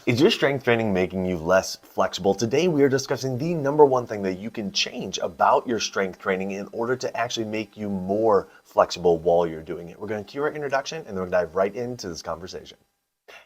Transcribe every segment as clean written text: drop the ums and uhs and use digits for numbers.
Is your strength training making you less flexible? Today we are discussing the number one thing that you can change about your strength training in order to actually make you more flexible while you're doing it. We're going to cue our introduction and then we're going to dive right into this conversation.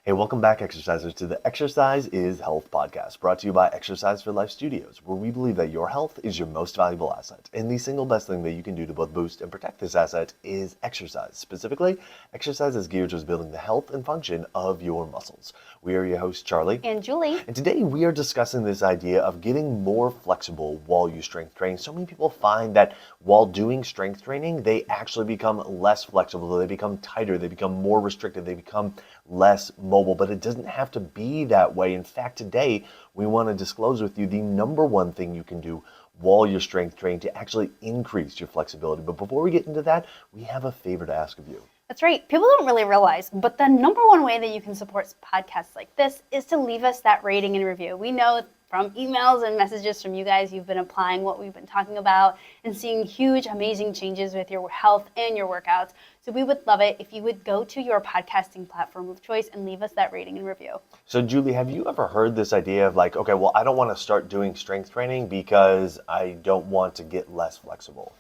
Hey, welcome back, exercisers, to the Exercise is Health podcast, brought to you by Exercise for Life Studios, where we believe that your health is your most valuable asset. And the single best thing that you can do to both boost and protect this asset is exercise. Specifically, exercise is geared towards building the health and function of your muscles. We are your hosts, Charlie and Julie. And today we are discussing this idea of getting more flexible while you strength train. So many people find that while doing strength training, they actually become less flexible. They become tighter. They become more restricted. They become less mobile. But it doesn't have to be that way. In fact, today we want to disclose with you the number one thing you can do while you're strength training to actually increase your flexibility. But before we get into that, we have a favor to ask of you. That's right. People don't really realize, but the number one way that you can support podcasts like this is to leave us that rating and review. We know from emails and messages from you guys, you've been applying what we've been talking about and seeing huge, amazing changes with your health and your workouts. So we would love it if you would go to your podcasting platform of choice and leave us that rating and review. So Julie, have you ever heard this idea of like, okay, well, I don't want to start doing strength training because I don't want to get less flexible?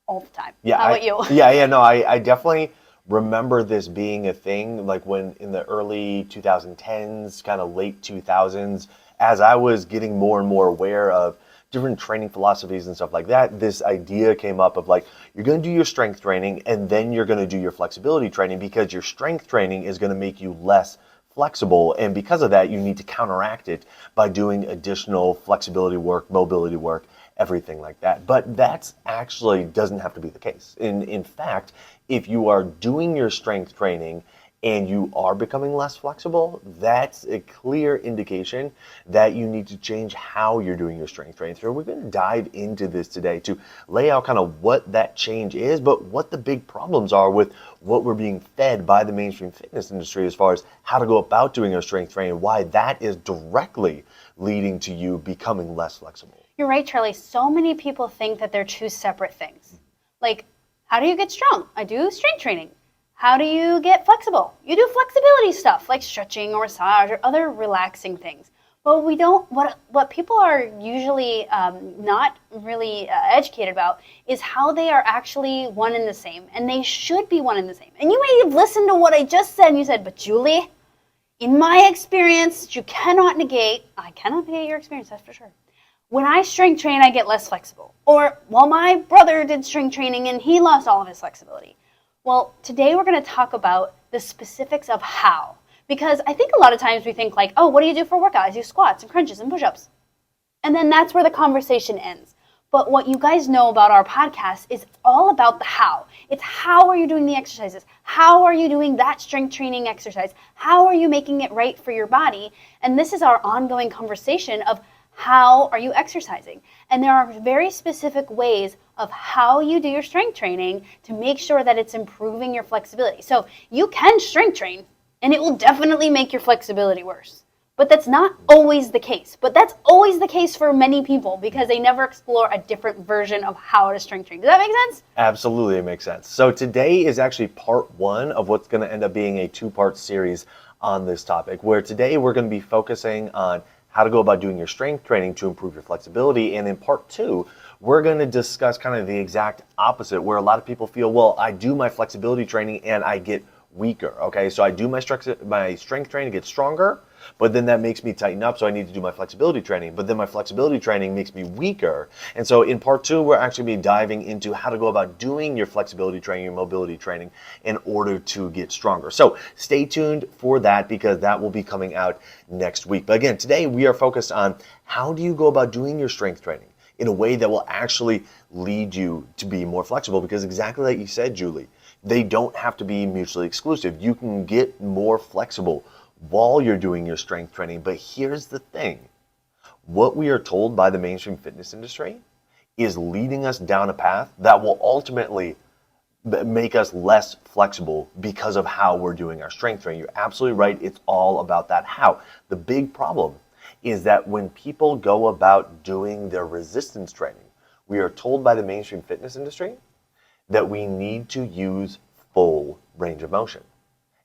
All the time. Yeah. How about you? I definitely remember this being a thing, like when in the early 2010s, kind of late 2000s, as I was getting more and more aware of different training philosophies and stuff like that, this idea came up of like, you're going to do your strength training and then you're going to do your flexibility training because your strength training is going to make you less flexible. And because of that, you need to counteract it by doing additional flexibility work, mobility work, everything like that. But that's actually doesn't have to be the case. In fact, if you are doing your strength training and you are becoming less flexible, that's a clear indication that you need to change how you're doing your strength training. So we're going to dive into this today to lay out kind of what that change is, but what the big problems are with what we're being fed by the mainstream fitness industry as far as how to go about doing our strength training, why that is directly leading to you becoming less flexible. You're right, Charlie. So many people think that they're two separate things. Like, how do you get strong? I do strength training. How do you get flexible? You do flexibility stuff like stretching or massage or other relaxing things. But we don't. What people are usually not really educated about is how they are actually one and the same, and they should be one and the same. And you may have listened to what I just said, and you said, "But Julie, in my experience, I cannot negate your experience. That's for sure. When I strength train, I get less flexible. Or, well, my brother did strength training and he lost all of his flexibility." Well, today we're going to talk about the specifics of how. Because I think a lot of times we think like, oh, what do you do for a workout? I do squats and crunches and push-ups. And then that's where the conversation ends. But what you guys know about our podcast is all about the how. It's how are you doing the exercises? How are you doing that strength training exercise? How are you making it right for your body? And this is our ongoing conversation of how are you exercising? And there are very specific ways of how you do your strength training to make sure that it's improving your flexibility. So you can strength train and it will definitely make your flexibility worse. But that's not always the case. But that's always the case for many people because they never explore a different version of how to strength train. Does that make sense? Absolutely, it makes sense. So today is actually part one of what's going to end up being a two-part series on this topic, where today we're going to be focusing on how to go about doing your strength training to improve your flexibility. And in part two, we're going to discuss kind of the exact opposite, where a lot of people feel, well, I do my flexibility training and I get weaker. Okay, so I do my strength training to get stronger, but then that makes me tighten up, so I need to do my flexibility training. But then my flexibility training makes me weaker. And so in part two, we're actually be diving into how to go about doing your flexibility training, your mobility training in order to get stronger. So stay tuned for that because that will be coming out next week. But again, today we are focused on how do you go about doing your strength training in a way that will actually lead you to be more flexible, because exactly like you said, Julie, they don't have to be mutually exclusive. You can get more flexible while you're doing your strength training. But here's the thing. What we are told by the mainstream fitness industry is leading us down a path that will ultimately make us less flexible because of how we're doing our strength training. You're absolutely right. It's all about that how. The big problem is that when people go about doing their resistance training, we are told by the mainstream fitness industry that we need to use full range of motion.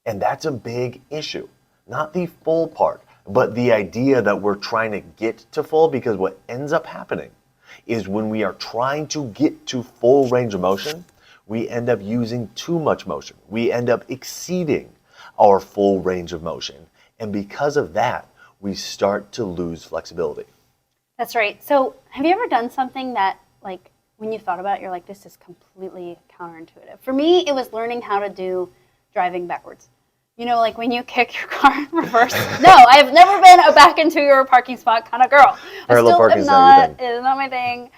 And that's a big issue. Not the full part, But the idea that we're trying to get to full, because what ends up happening is when we are trying to get to full range of motion, we end up using too much motion. We end up exceeding our full range of motion. And because of that, we start to lose flexibility. That's right. So have you ever done something that, like, when you thought about it, you're like, this is completely counterintuitive? For me, it was learning how to do driving backwards. You know, like when you kick your car in reverse. No, I've never been a back into your parking spot kind of girl. Parallel parking is not my thing.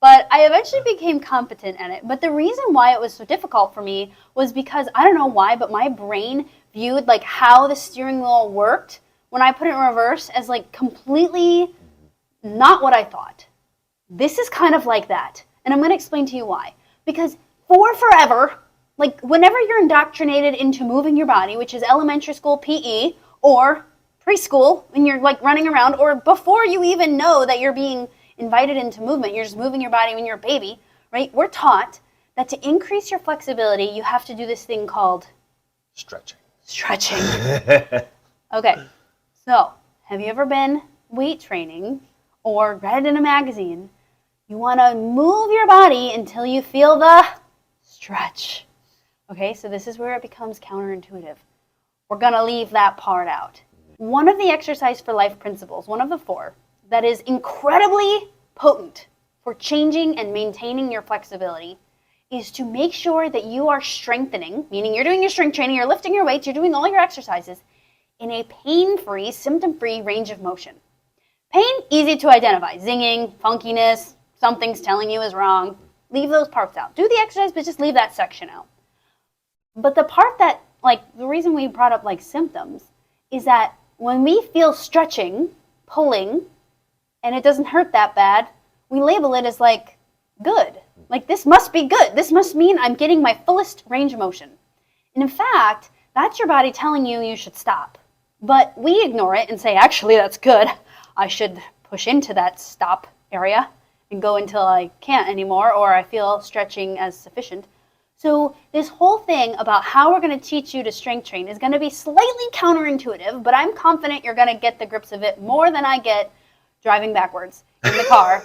But I eventually became competent at it. But the reason why it was so difficult for me was because, I don't know why, but my brain viewed like how the steering wheel worked when I put it in reverse as like completely not what I thought. This is kind of like that. And I'm going to explain to you why. Because for forever, like whenever you're indoctrinated into moving your body, which is elementary school PE or preschool when you're like running around, or before you even know that you're being invited into movement, you're just moving your body when you're a baby, right? We're taught that to increase your flexibility, you have to do this thing called stretching. Okay, so have you ever been weight training or read it in a magazine? You want to move your body until you feel the stretch. Okay, so this is where it becomes counterintuitive. We're going to leave that part out. One of the exercise for life principles, one of the 4, that is incredibly potent for changing and maintaining your flexibility is to make sure that you are strengthening, meaning you're doing your strength training, you're lifting your weights, you're doing all your exercises in a pain-free, symptom-free range of motion. Pain, easy to identify. Zinging, funkiness, something's telling you is wrong. Leave those parts out. Do the exercise, but just leave that section out. But the part that, like, the reason we brought up, like, symptoms is that when we feel stretching, pulling, and it doesn't hurt that bad, we label it as, like, good. Like, this must be good. This must mean I'm getting my fullest range of motion. And in fact, that's your body telling you you should stop. But we ignore it and say, actually, that's good. I should push into that stop area and go until I can't anymore, or I feel stretching as sufficient. So this whole thing about how we're going to teach you to strength train is going to be slightly counterintuitive, but I'm confident you're going to get the grips of it more than I get driving backwards in the car.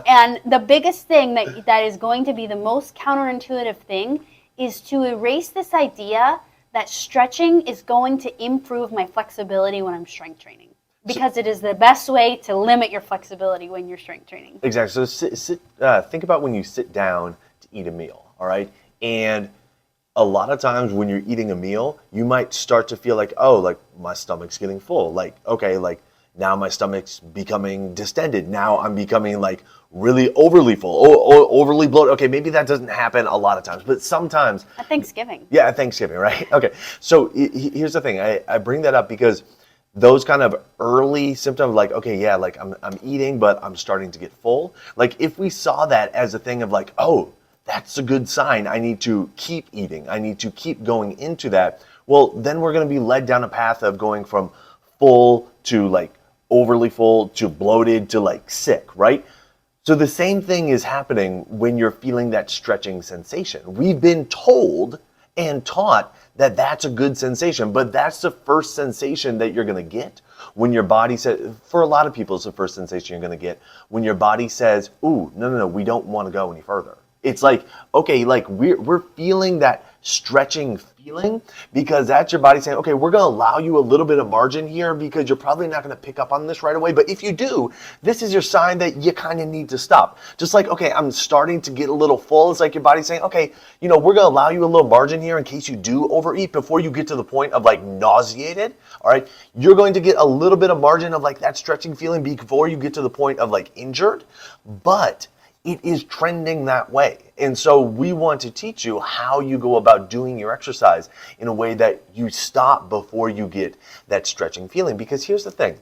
And the biggest thing that is going to be the most counterintuitive thing is to erase this idea that stretching is going to improve my flexibility when I'm strength training. Because it is the best way to limit your flexibility when you're strength training. Exactly. So think about when you sit down to eat a meal, all right? And a lot of times when you're eating a meal, you might start to feel like, oh, like my stomach's getting full. Like, okay, like now my stomach's becoming distended. Now I'm becoming like really overly full, or overly bloated. Okay, maybe that doesn't happen a lot of times, but sometimes. At Thanksgiving. Yeah, at Thanksgiving, right? Okay. So here's the thing. I bring that up because those kind of early symptoms, like, okay, yeah, like I'm eating, but I'm starting to get full. Like if we saw that as a thing of like, oh, that's a good sign. I need to keep eating. I need to keep going into that. Well, then we're going to be led down a path of going from full to like overly full to bloated to like sick, right? So the same thing is happening when you're feeling that stretching sensation. We've been told and taught that that's a good sensation, but that's the first sensation that you're going to get when your body says, for a lot of people, it's the first sensation you're going to get when your body says, ooh, no, we don't want to go any further. It's like, okay, like we're feeling that stretching feeling because that's your body saying, okay, we're going to allow you a little bit of margin here because you're probably not going to pick up on this right away. But if you do, this is your sign that you kind of need to stop. Just like, okay, I'm starting to get a little full. It's like your body's saying, okay, we're going to allow you a little margin here in case you do overeat before you get to the point of like nauseated. All right. You're going to get a little bit of margin of like that stretching feeling before you get to the point of like injured. But it is trending that way. And so we want to teach you how you go about doing your exercise in a way that you stop before you get that stretching feeling. Because here's the thing.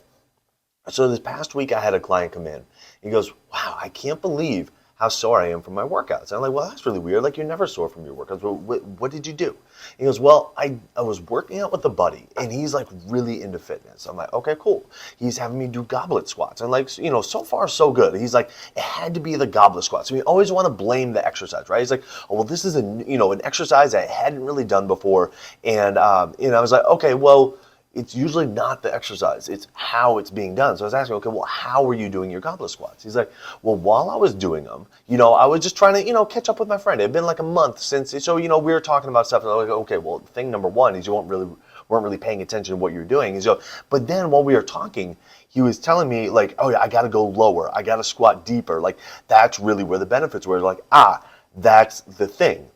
So this past week I had a client come in. He goes, wow, I can't believe how sore I am from my workouts. And I'm like, well, that's really weird. Like, you're never sore from your workouts. Well, what did you do? He goes, well, I was working out with a buddy, and he's like really into fitness. I'm like, okay, cool. He's having me do goblet squats. I'm like, so far so good. He's like, it had to be the goblet squats. So we always want to blame the exercise, right? He's like, oh, well, this is an exercise I hadn't really done before. And I was like, okay, well, it's usually not the exercise, it's how it's being done. So I was asking, okay, well, how are you doing your goblet squats? He's like, well, while I was doing them, I was just trying to, catch up with my friend. It had been like a month since, so, we were talking about stuff, and I was like, okay, well, thing number one is you weren't really paying attention to what you're doing. But then while we were talking, he was telling me like, oh yeah, I got to go lower. I got to squat deeper. Like, that's really where the benefits were. Like, that's the thing.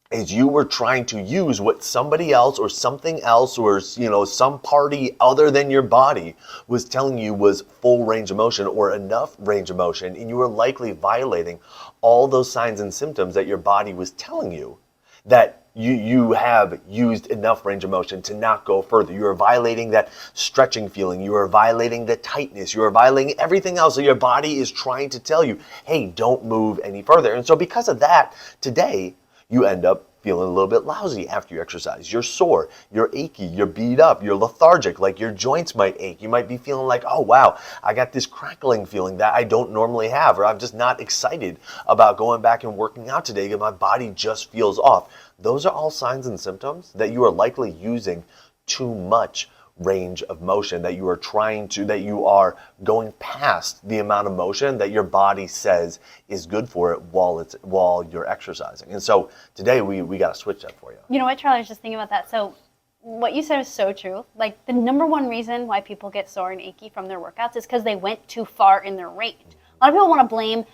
Is you were trying to use what somebody else or something else or some party other than your body was telling you was full range of motion or enough range of motion, and you were likely violating all those signs and symptoms that your body was telling you that you have used enough range of motion to not go further. You are violating that stretching feeling. You are violating the tightness. You are violating everything else. So your body is trying to tell you, hey, don't move any further. And so because of that, today, you end up feeling a little bit lousy after you exercise. You're sore, you're achy, you're beat up, you're lethargic, like your joints might ache. You might be feeling like, oh wow, I got this crackling feeling that I don't normally have, or I'm just not excited about going back and working out today because my body just feels off. Those are all signs and symptoms that you are likely using too much range of motion, that you are going past the amount of motion that your body says is good for it while you're exercising. And so today we got to switch that for you. You know what, Charlie, I was just thinking about that. So what you said is so true. Like, the number one reason why people get sore and achy from their workouts is because they went too far in their range. A lot of people want to blame,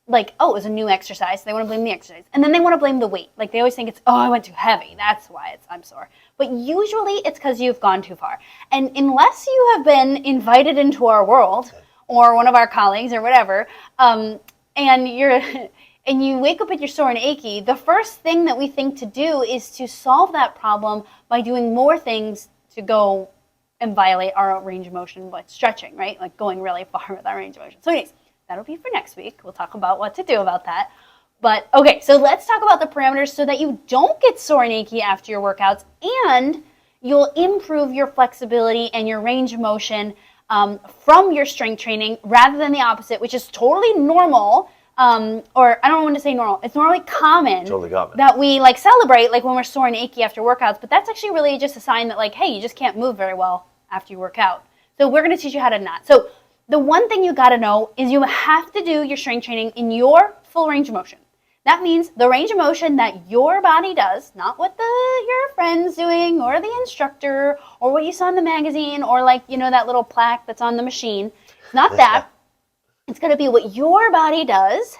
like, oh, it was a new exercise. So they want to blame the exercise. And then they want to blame the weight. Like, they always think it's, oh, I went too heavy. That's why I'm sore. But usually it's because you've gone too far. And unless you have been invited into our world, or one of our colleagues or whatever, and you wake up and you're sore and achy, the first thing that we think to do is to solve that problem by doing more things to go and violate our range of motion, like stretching, right? Like going really far with our range of motion. So anyways, that'll be for next week. We'll talk about what to do about that. But okay, so let's talk about the parameters so that you don't get sore and achy after your workouts, and you'll improve your flexibility and your range of motion from your strength training, rather than the opposite, which is totally normal, or I don't want to say normal. It's normally common, that we like celebrate like when we're sore and achy after workouts, but that's actually really just a sign that like, hey, you just can't move very well after you work out. So we're going to teach you how to not. So the one thing you got to know is you have to do your strength training in your full range of motion. That means the range of motion that your body does, not what your friend's doing or the instructor or what you saw in the magazine or like, that little plaque that's on the machine. It's not that. It's going to be what your body does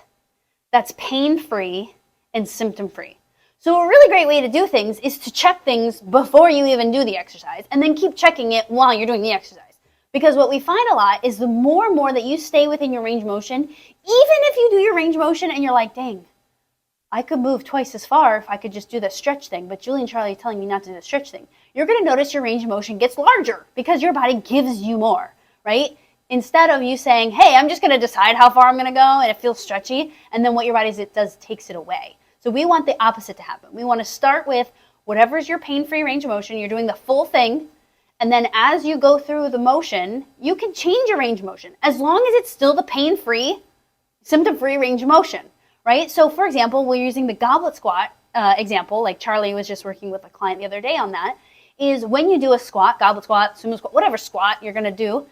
that's pain-free and symptom-free. So a really great way to do things is to check things before you even do the exercise, and then keep checking it while you're doing the exercise. Because what we find a lot is the more and more that you stay within your range of motion, even if you do your range of motion and you're like, dang, I could move twice as far if I could just do the stretch thing, but Julie and Charlie are telling me not to do the stretch thing. You're going to notice your range of motion gets larger because your body gives you more, right? Instead of you saying, hey, I'm just going to decide how far I'm going to go and it feels stretchy, and then what your body does takes it away. So we want the opposite to happen. We want to start with whatever is your pain-free range of motion. You're doing the full thing, and then as you go through the motion, you can change your range of motion as long as it's still the pain-free, symptom-free range of motion. Right? So for example, we're using the goblet squat example, like Charlie was just working with a client the other day on that, is when you do a squat, goblet squat, sumo squat, whatever squat you're going to do,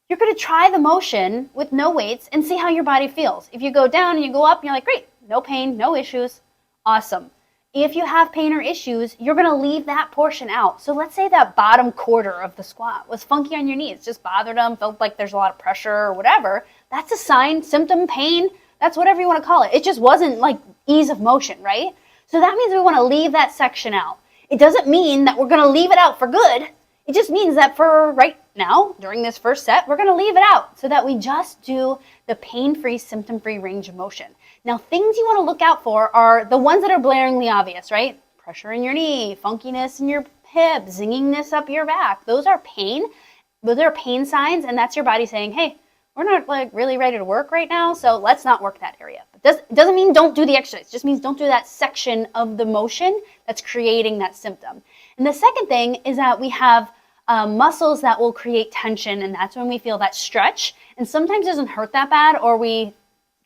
you're going to try the motion with no weights and see how your body feels. If you go down and you go up, you're like, great, no pain, no issues, awesome. If you have pain or issues, you're going to leave that portion out. So let's say that bottom quarter of the squat was funky on your knees, just bothered them, felt like there's a lot of pressure or whatever. That's a sign, symptom, pain. That's whatever you want to call it. It just wasn't like ease of motion, right? So that means we want to leave that section out. It doesn't mean that we're going to leave it out for good. It just means that for right now, during this first set, we're going to leave it out so that we just do the pain-free, symptom-free range of motion. Now, things you want to look out for are the ones that are blaringly obvious, right? Pressure in your knee, funkiness in your hip, zingingness up your back. Those are pain. Those are pain signs, and that's your body saying, hey, we're not like really ready to work right now, so let's not work that area. But it doesn't mean don't do the exercise. It just means don't do that section of the motion that's creating that symptom. And the second thing is that we have muscles that will create tension, and that's when we feel that stretch. And sometimes it doesn't hurt that bad, or we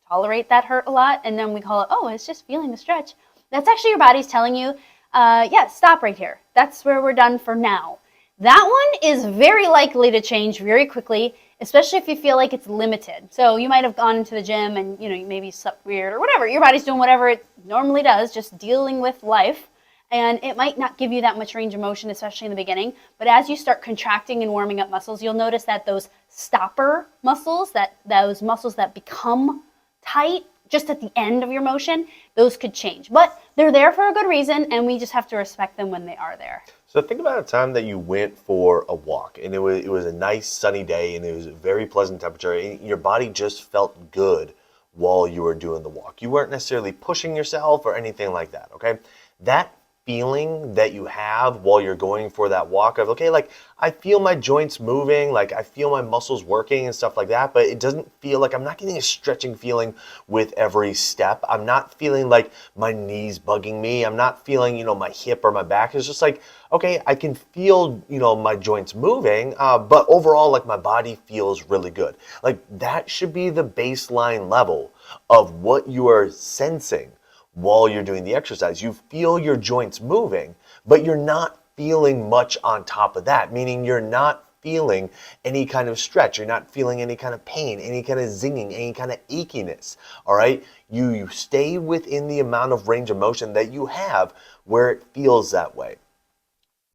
tolerate that hurt a lot, and then we call it, oh, it's just feeling the stretch. That's actually your body's telling you, yeah, stop right here. That's where we're done for now. That one is very likely to change very quickly, especially if you feel like it's limited. So you might have gone into the gym and you maybe slept weird or whatever. Your body's doing whatever it normally does, just dealing with life. And it might not give you that much range of motion, especially in the beginning. But as you start contracting and warming up muscles, you'll notice that those stopper muscles, those muscles that become tight just at the end of your motion, those could change. But they're there for a good reason, and we just have to respect them when they are there. So think about a time that you went for a walk, and it was a nice sunny day, and it was a very pleasant temperature, and your body just felt good while you were doing the walk. You weren't necessarily pushing yourself or anything like that, okay? That feeling that you have while you're going for that walk of, okay, like I feel my joints moving, like I feel my muscles working and stuff like that, but it doesn't feel like I'm not getting a stretching feeling with every step. I'm not feeling like my knees bugging me. I'm not feeling, my hip or my back. It's just like, okay, I can feel, my joints moving, but overall, like my body feels really good. Like that should be the baseline level of what you are sensing while you're doing the exercise. You feel your joints moving, but you're not feeling much on top of that, meaning you're not feeling any kind of stretch. You're not feeling any kind of pain, any kind of zinging, any kind of achiness, all right? You stay within the amount of range of motion that you have where it feels that way.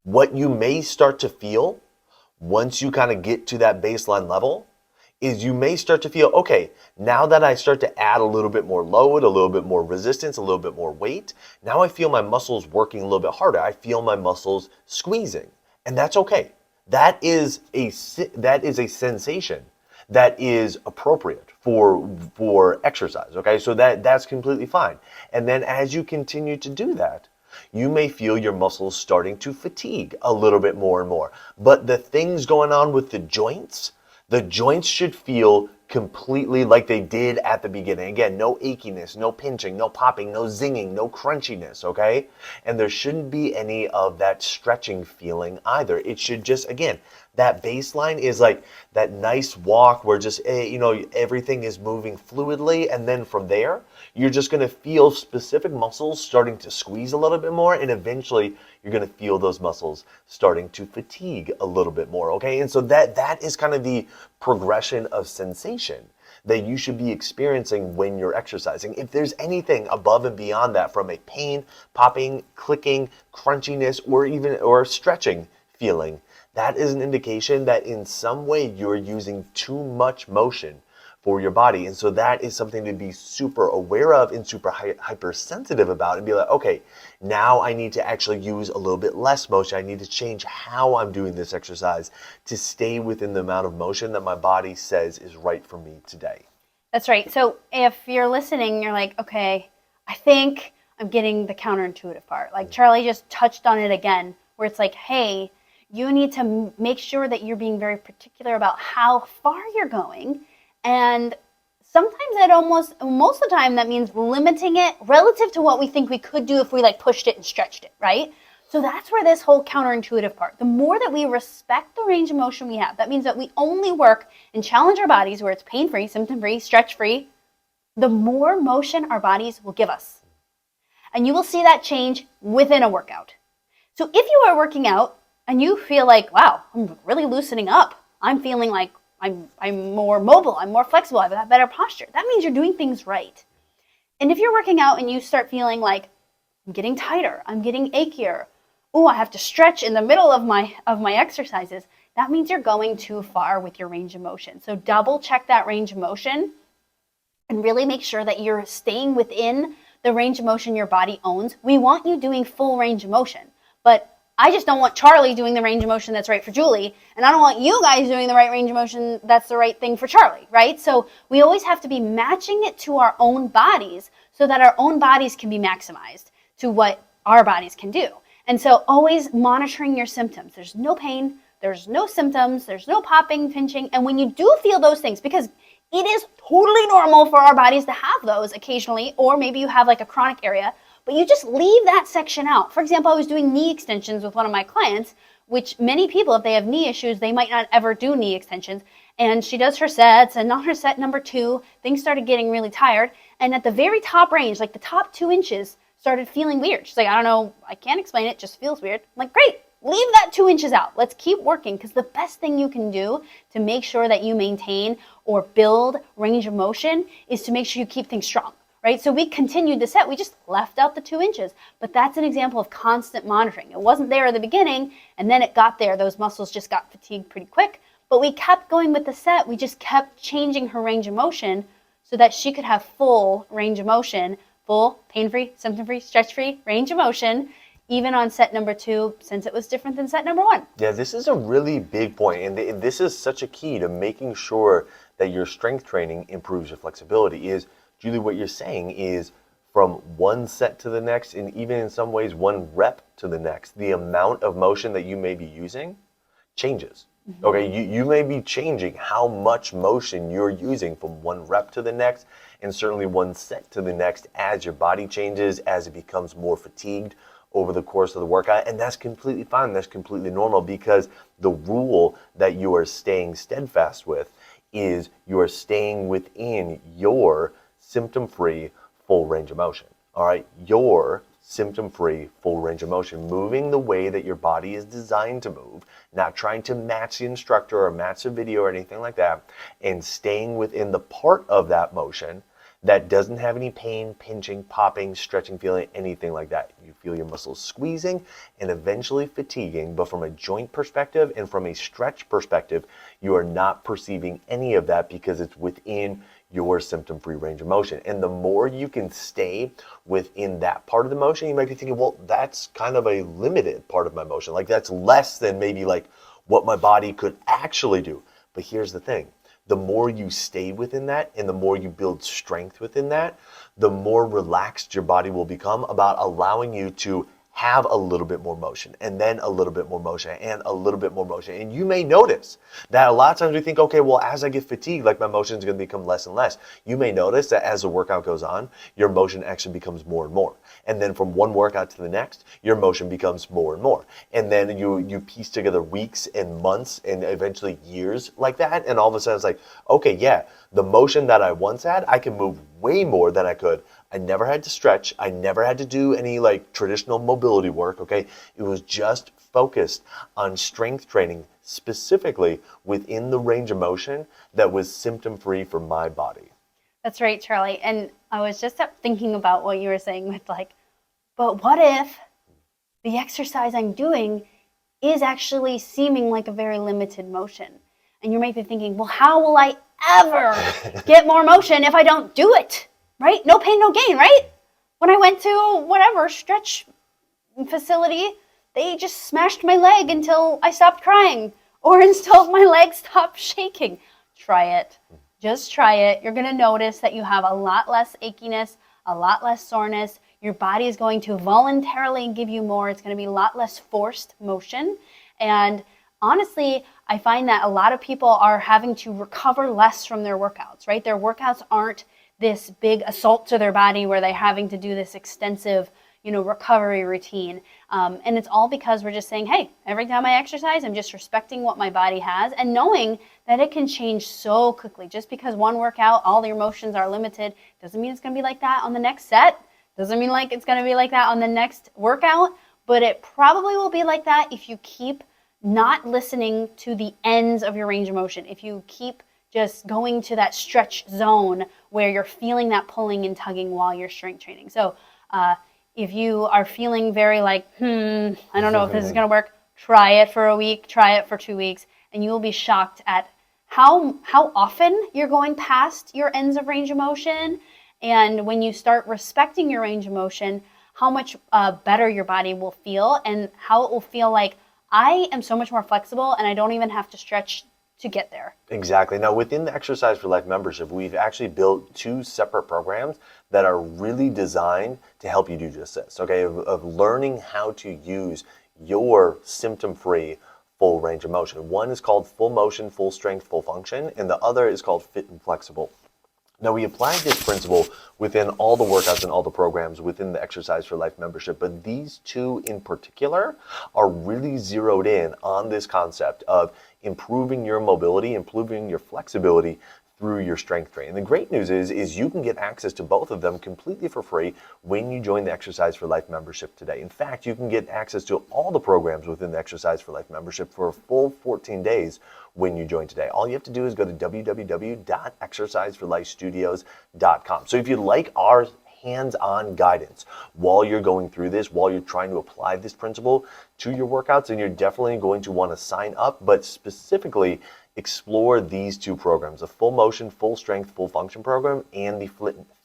What you may start to feel once you kind of get to that baseline level is you may start to feel, okay, now that I start to add a little bit more load, a little bit more resistance, a little bit more weight, now I feel my muscles working a little bit harder. I feel my muscles squeezing, and that's okay. That is a sensation that is appropriate for exercise, okay? So that's completely fine. And then as you continue to do that, you may feel your muscles starting to fatigue a little bit more and more. But the things going on with the joints should feel completely like they did at the beginning. Again, no achiness, no pinching, no popping, no zinging, no crunchiness, okay? And there shouldn't be any of that stretching feeling either. It should just, again, that baseline is like that nice walk where just, everything is moving fluidly. And then from there, you're just going to feel specific muscles starting to squeeze a little bit more. And eventually, you're going to feel those muscles starting to fatigue a little bit more, okay? And so that is kind of the progression of sensation that you should be experiencing when you're exercising. If there's anything above and beyond that, from a pain, popping, clicking, crunchiness, or stretching feeling, that is an indication that in some way you're using too much motion for your body. And so that is something to be super aware of and super hypersensitive about, and be like, okay, now I need to actually use a little bit less motion. I need to change how I'm doing this exercise to stay within the amount of motion that my body says is right for me today. That's right. So if you're listening, you're like, okay, I think I'm getting the counterintuitive part. Like Charlie just touched on it again, where it's like, hey, you need to make sure that you're being very particular about how far you're going. And sometimes most of the time that means limiting it relative to what we think we could do if we pushed it and stretched it, right? So that's where this whole counterintuitive part, the more that we respect the range of motion we have, that means that we only work and challenge our bodies where it's pain-free, symptom-free, stretch-free, the more motion our bodies will give us. And you will see that change within a workout. So if you are working out and you feel like, wow, I'm really loosening up, I'm feeling like I'm more mobile, I'm more flexible, I have better posture, that means you're doing things right. And if you're working out and you start feeling like, I'm getting tighter, I'm getting achier, I have to stretch in the middle of my exercises, that means you're going too far with your range of motion. So double check that range of motion and really make sure that you're staying within the range of motion your body owns. We want you doing full range of motion, but I just don't want Charlie doing the range of motion that's right for Julie, and I don't want you guys doing the right range of motion that's the right thing for Charlie, right? So we always have to be matching it to our own bodies so that our own bodies can be maximized to what our bodies can do. And so always monitoring your symptoms. There's no pain, there's no symptoms, there's no popping, pinching, and when you do feel those things, because it is totally normal for our bodies to have those occasionally, or maybe you have a chronic area, but you just leave that section out. For example, I was doing knee extensions with one of my clients, which many people, if they have knee issues, they might not ever do knee extensions. And she does her sets, and on her set number 2, things started getting really tired. And at the very top range, the top 2 inches, started feeling weird. She's like, I don't know, I can't explain it, just feels weird. I'm like, great, leave that 2 inches out. Let's keep working, because the best thing you can do to make sure that you maintain or build range of motion is to make sure you keep things strong, right? So we continued the set. We just left out the 2 inches. But that's an example of constant monitoring. It wasn't there at the beginning, and then it got there. Those muscles just got fatigued pretty quick. But we kept going with the set. We just kept changing her range of motion so that she could have full range of motion, full, pain-free, symptom-free, stretch-free range of motion, even on set number 2, since it was different than set number 1. Yeah, this is a really big point, and this is such a key to making sure that your strength training improves your flexibility. Is, Julie, what you're saying is from one set to the next, and even in some ways one rep to the next, the amount of motion that you may be using changes. Okay, you may be changing how much motion you're using from one rep to the next, and certainly one set to the next as your body changes, as it becomes more fatigued over the course of the workout. And that's completely fine. That's completely normal, because the rule that you are staying steadfast with is you are staying within your symptom-free full range of motion. All right, your symptom-free full range of motion, moving the way that your body is designed to move, not trying to match the instructor or match the video or anything like that, and staying within the part of that motion that doesn't have any pain, pinching, popping, stretching, feeling, anything like that. You feel your muscles squeezing and eventually fatiguing, but from a joint perspective and from a stretch perspective, you are not perceiving any of that because it's within your symptom-free range of motion. And the more you can stay within that part of the motion, you might be thinking, well, that's kind of a limited part of my motion. Like, that's less than maybe like what my body could actually do. But here's the thing. The more you stay within that and the more you build strength within that, the more relaxed your body will become about allowing you to have a little bit more motion, and then a little bit more motion, and a little bit more motion. And you may notice that a lot of times we think, okay, well, as I get fatigued, like my motion is going to become less and less. You may notice that as the workout goes on, your motion actually becomes more and more. And then from one workout to the next, your motion becomes more and more. And then you piece together weeks and months and eventually years like that. And all of a sudden it's like, okay, yeah, the motion that I once had, I can move way more than I could. I never had to stretch. I never had to do any like traditional mobility work, okay? It was just focused on strength training, specifically within the range of motion that was symptom-free for my body. That's right, Charlie. And I was just thinking about what you were saying with like, but what if the exercise I'm doing is actually seeming like a very limited motion? And you might be thinking, well, how will I ever get more motion if I don't do it? Right? No pain, no gain, right? When I went to whatever stretch facility, they just smashed my leg until I stopped crying or until my leg stopped shaking. Try it. Just try it. You're going to notice that you have a lot less achiness, a lot less soreness. Your body is going to voluntarily give you more. It's going to be a lot less forced motion. And honestly, I find that a lot of people are having to recover less from their workouts, right? Their workouts aren't this big assault to their body where they're having to do this extensive, recovery routine. And it's all because we're just saying, hey, every time I exercise, I'm just respecting what my body has and knowing that it can change so quickly. Just because one workout, all the emotions are limited, doesn't mean it's going to be like that on the next set. Doesn't mean like it's going to be like that on the next workout, but it probably will be like that if you keep not listening to the ends of your range of motion. If you keep just going to that stretch zone where you're feeling that pulling and tugging while you're strength training. So if you are feeling very like, I don't know if this is going to work, try it for a week, try it for 2 weeks, and you will be shocked at how often you're going past your ends of range of motion. And when you start respecting your range of motion, how much better your body will feel and how it will feel like I am so much more flexible and I don't even have to stretch to get there. Exactly. Now, within the Exercise for Life membership, we've actually built 2 separate programs that are really designed to help you do just this, okay, of learning how to use your symptom-free full range of motion. One is called Full Motion, Full Strength, Full Function, and the other is called Fit and Flexible. Now, we applied this principle within all the workouts and all the programs within the Exercise for Life membership, but these 2 in particular are really zeroed in on this concept of improving your mobility, improving your flexibility through your strength training. The great news is you can get access to both of them completely for free when you join the Exercise for Life membership today. In fact, you can get access to all the programs within the Exercise for Life membership for a full 14 days when you join today. All you have to do is go to www.exerciseforlifestudios.com. So if you like our hands-on guidance while you're going through this, while you're trying to apply this principle to your workouts, then you're definitely going to want to sign up, but specifically explore these two programs, the full motion, full strength, full function program, and the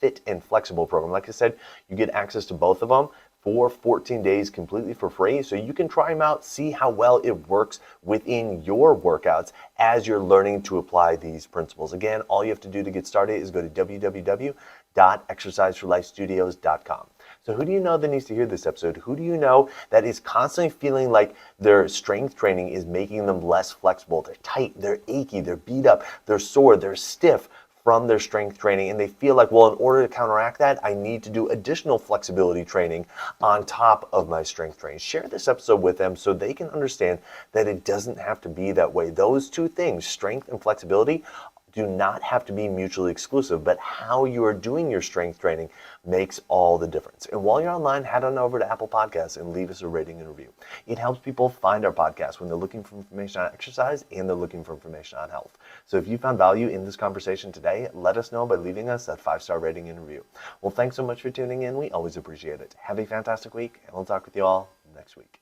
fit and flexible program. Like I said, you get access to both of them for 14 days completely for free, so you can try them out, see how well it works within your workouts as you're learning to apply these principles. Again, all you have to do to get started is go to www.exerciseforlifestudios.com. So who do you know that needs to hear this episode? Who do you know that is constantly feeling like their strength training is making them less flexible? They're tight, they're achy, they're beat up, they're sore, they're stiff from their strength training, and they feel like, well, in order to counteract that, I need to do additional flexibility training on top of my strength training. Share this episode with them so they can understand that it doesn't have to be that way. Those two things, strength and flexibility, do not have to be mutually exclusive, but how you are doing your strength training makes all the difference. And while you're online, head on over to Apple Podcasts and leave us a rating and review. It helps people find our podcast when they're looking for information on exercise and they're looking for information on health. So if you found value in this conversation today, let us know by leaving us that 5-star rating and review. Well, thanks so much for tuning in. We always appreciate it. Have a fantastic week, and we'll talk with you all next week.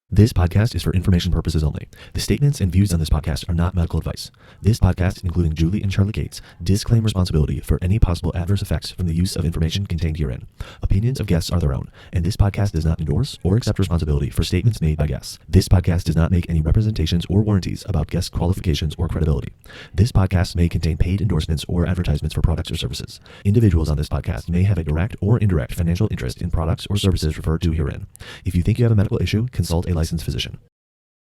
This podcast is for information purposes only. The statements and views on this podcast are not medical advice. This podcast, including Julie and Charlie Gates, disclaim responsibility for any possible adverse effects from the use of information contained herein. Opinions of guests are their own, and this podcast does not endorse or accept responsibility for statements made by guests. This podcast does not make any representations or warranties about guest qualifications or credibility. This podcast may contain paid endorsements or advertisements for products or services. Individuals on this podcast may have a direct or indirect financial interest in products or services referred to herein. If you think you have a medical issue, consult a licensed physician.